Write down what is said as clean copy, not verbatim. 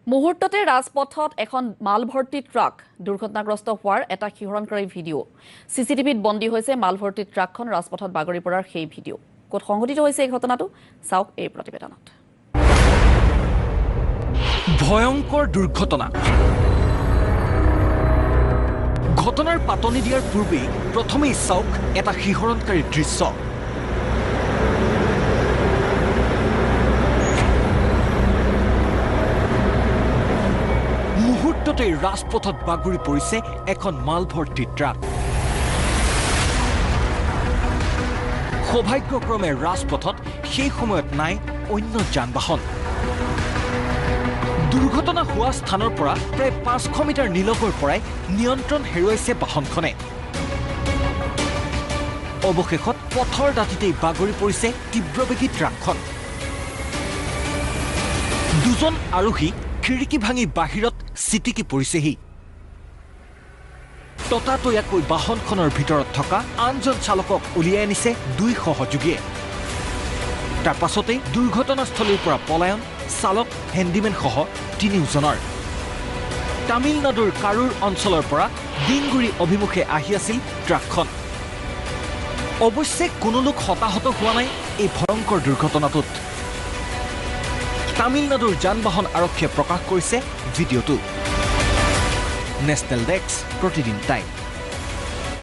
মুহূৰ্ততে ৰাজপথত এখন মালভৰ্তি ট্ৰাক দুৰ্ঘটনাগ্ৰস্ত হোৱাৰ এটা শিহৰণকাৰী ভিডিঅ' চিচিটিভিত বন্দী হৈছে মালভৰ্তি ট্ৰাকখন ৰাজপথত বাগৰি পৰাৰ সেই ভিডিঅ' ক'ত সংঘটিত হৈছে এই ঘটনাটো চাওক এই প্ৰতিবেদনত ভয়ংকৰ দুৰ্ঘটনা ঘটনাৰ পাতনি দিয়াৰ পূৰ্বেই প্ৰথমেই চাওক এটা শিহৰণকাৰী দৃশ্য মুহূৰ্ততে ৰাজপথত বাগৰি পৰিছে এখন মালভৰ্তি ট্ৰাক সৌভাগ্যক্ৰমে ৰাজপথত সেই সময়ত নাই অন্য যান-বাহন দুৰ্ঘটনা হোৱা স্থানৰ পৰা প্ৰায় 500 মিটাৰ নিলগৰ পৰাই নিয়ন্ত্ৰণ হেৰুৱাইছে বাহনখনে অৱশেষত পথৰ দাঁতিতেই বাগৰি পৰিছে তীব্ৰবেগী ট্ৰাকখন দুজন আৰোহী খিৰিকী ভাঙি বাহিৰত চিটিকি পৰিছেহি ততাতৈয়াকৈ বাহনখনৰ ভিতৰত থকা আনজন চালকক উলিয়াই আনিছে দুই সহযোগীয়ে তাৰ পাছতেই দুৰ্ঘটনাস্থলীৰ পৰা পলায়ন চালক হেণ্ডিমেন সহ তিনিওজনৰ তামিলনাডুৰ কাৰুৰ অঞ্চলৰ পৰা ডিংগুৰি অভিমুখে আহি আছিল ট্ৰাকখন অৱশ্যে কোনো লোক হতাহত হোৱা নাই এই ভয়ংকৰ দুৰ্ঘটনাটোত তামিলনাডুৰ যান-বাহন আৰক্ষীয়ে প্ৰকাশ কৰিছে ভিডিঅ'টো নেশ্যনেল ডেস্ক প্ৰতিদিন টাইম